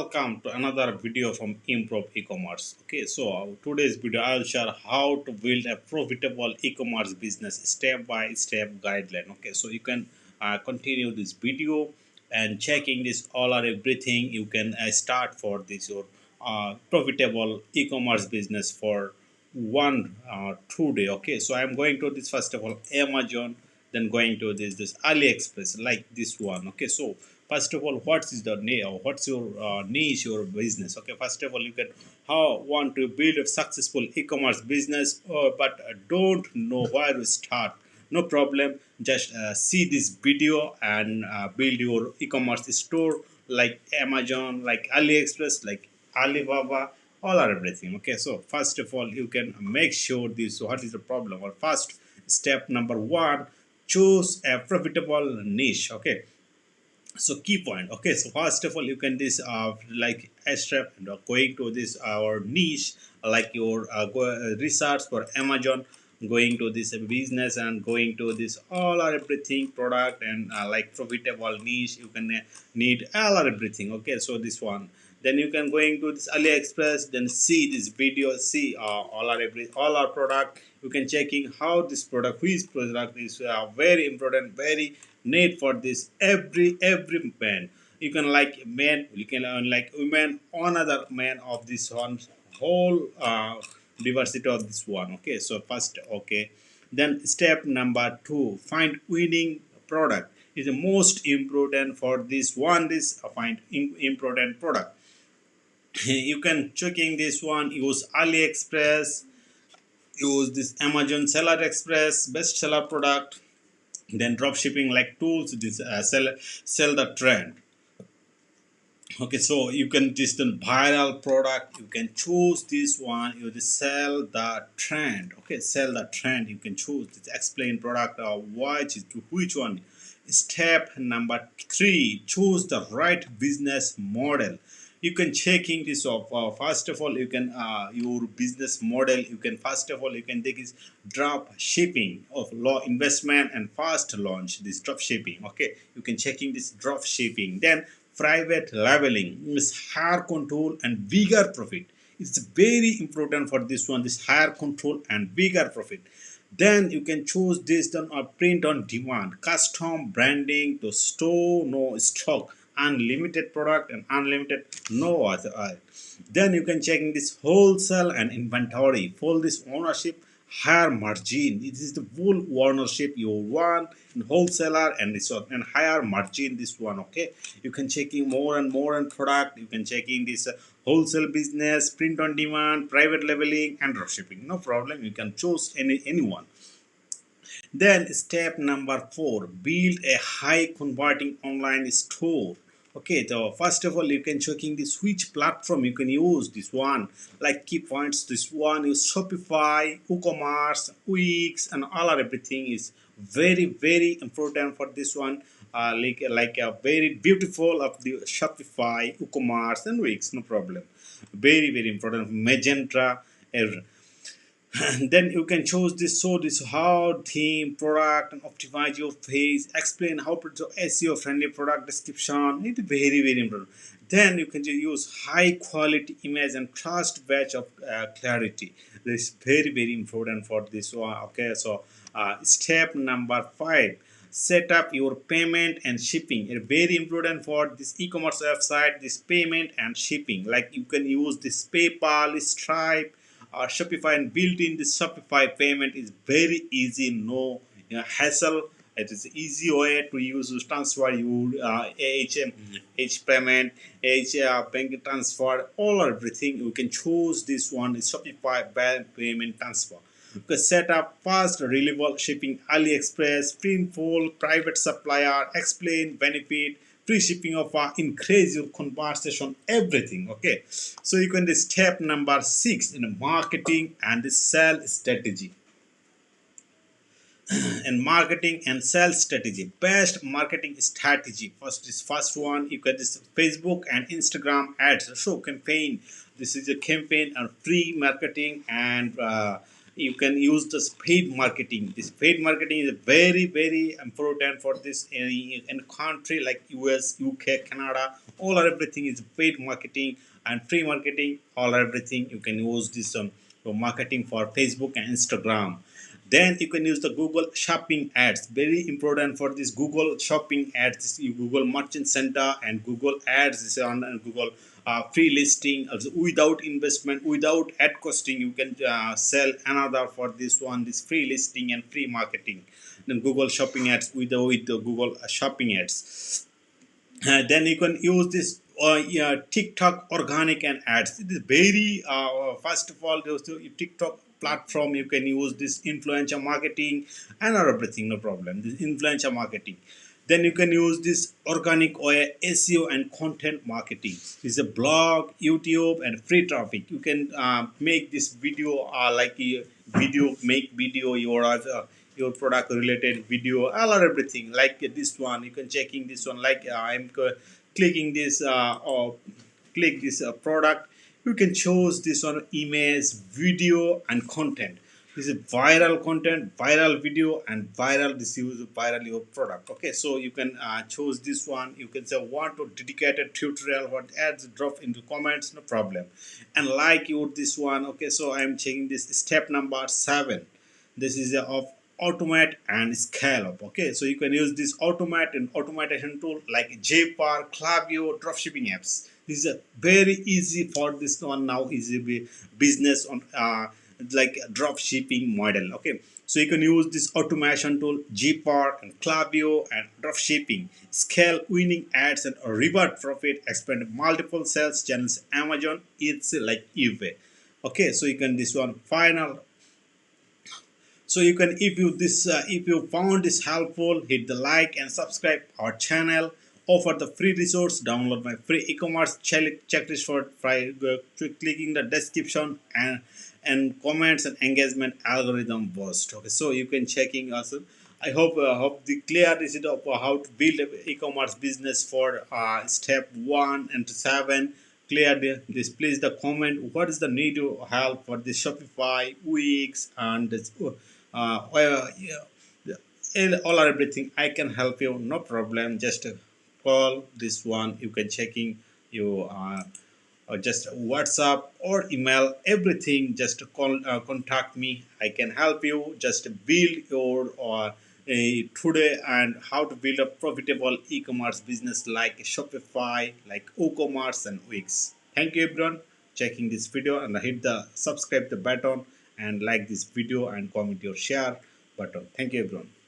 Welcome to another video from Improve E-commerce. Okay, so today's video I'll share how to build a profitable e-commerce business step by step guideline. Okay, so you can continue this video and checking this all or everything. You can start for this your profitable e-commerce business for 1 2 day. Okay, so I'm going to this first of all Amazon, then going to this AliExpress like this one. Okay, so first of all, what is the niche or what's your niche, your business? Okay, first of all, you can how want to build a successful e-commerce business, but don't know where to start. No problem, just see this video and build your e-commerce store like Amazon, like AliExpress, like Alibaba, all are everything. Okay, so first of all, you can make sure this what is the problem. Or first step number one, choose a profitable niche. Okay, so key point. Okay, so first of all you can this like a step and going to this our niche, like your research for Amazon, going to this business and going to this all or everything product and like profitable niche you can need all or everything. Okay, so this one, then you can going to this AliExpress, then see this video, see all our product. You can checking how this product, which product is very important, very need for this every man. You can like men, you can like women, another man of this one, whole diversity of this one. Okay, so first, okay, then step number two, find winning product is the most important for this one. This find important product. You can checking this one, use AliExpress, use this Amazon Seller Express bestseller product, then drop shipping like tools, this sell the trend. Okay, so you can just the viral product, you can choose this one, you just sell the trend. Okay, sell the trend, you can choose this explain product which one. Step number three, choose the right business model. You can checking this off. First of all, you can your business model, you can first of all you can take is drop shipping of low investment and fast launch, this drop shipping. Okay, you can checking this drop shipping. Then private labeling is higher control and bigger profit. It's very important for this one, this higher control and bigger profit. Then you can choose this done or print on demand, custom branding to store no stock, unlimited product and unlimited no other. Then you can check in this wholesale and inventory, full this ownership, higher margin. It is the full ownership you want in wholesaler and this one, and higher margin this one. Okay, you can check in more and more and product. You can check in this wholesale business, print on demand, private labeling, and drop shipping. No problem. You can choose anyone. Then step number four, build a high converting online store. Okay, so first of all, you can checking this which platform you can use this one. Like key points, this one is Shopify, WooCommerce, Wix, and all or everything is very important for this one. Like a very beautiful of the Shopify, WooCommerce, and Wix. No problem. Very important. Magenta. And then you can choose this, so this how theme product and optimize your page, explain how to do SEO friendly product description. It's very important. Then you can use high quality image and trust batch of clarity. This is very important for this one. Okay, so step number five, set up your payment and shipping. It's very important for this e-commerce website, this payment and shipping. Like you can use this PayPal, Stripe, Shopify, and built in the Shopify payment is very easy, no hassle. It is easy way to use to transfer your AHM, H payment, H bank transfer, all everything. You can choose this one is Shopify bank payment transfer. You can set up fast, reliable shipping, AliExpress, printful, private supplier, explain benefit, free shipping offer, increase your conversation, everything. Okay, so you can do step number six in marketing and the sales strategy. And marketing and sales strategy, best marketing strategy. First one, you get this Facebook and Instagram ads, so campaign. This is a campaign and free marketing, and you can use this paid marketing. This paid marketing is very important for this in country like US, UK, Canada, all or everything is paid marketing and free marketing, all or everything. You can use this for marketing for Facebook and Instagram. Then you can use the Google shopping ads, very important for this Google shopping ads. Google merchant center and Google ads is on Google free listing also, without investment, without ad costing. You can sell another for this one, this free listing and free marketing. Then Google shopping ads with the Google shopping ads. Then you can use this yeah, TikTok organic and ads. It is very first of all, those TikTok platform you can use this influencer marketing and everything, no problem. This influencer marketing. Then you can use this organic or SEO and content marketing. This is a blog, YouTube, and free traffic. You can make this video like a video, make video your product related video, all or everything. Like this one, you can checking this one. Like clicking this or click this product. You can choose this one image, video, and content. This is viral content, viral video, and viral this use viral your product. Okay, so you can choose this one. You can say want to dedicated tutorial, what ads, drop into comments, no problem. And like you this one. Okay, so I am checking this step number 7. This is of automate and scale up. Okay, so you can use this automate and automation tool like JPAR, Klaviyo, dropshipping apps. This is a very easy for this one now. Easy business on like a drop shipping model. Okay, so you can use this automation tool JPAR and Klaviyo and drop shipping, scale winning ads and reward profit, expand multiple sales channels, Amazon, it's like eBay. Okay, so you can this one final. So you can, if you this if you found this helpful, hit the like and subscribe our channel. Offer the free resource. Download my free e-commerce checklist for clicking the description and comments and engagement algorithm boost. Okay, so you can checking also. I hope the clear is it of how to build a e-commerce business for step 1 and 7. Clear this, please the comment what is the need to help for the Shopify, Wix, and this yeah, all or everything. I can help you, no problem. Just call this one. You can checking you or just WhatsApp or email everything. Just call contact me. I can help you. Just build your today and how to build a profitable e-commerce business like Shopify, like WooCommerce and Wix. Thank you everyone checking this video, and hit the subscribe the button and like this video and comment your share button. Thank you everyone.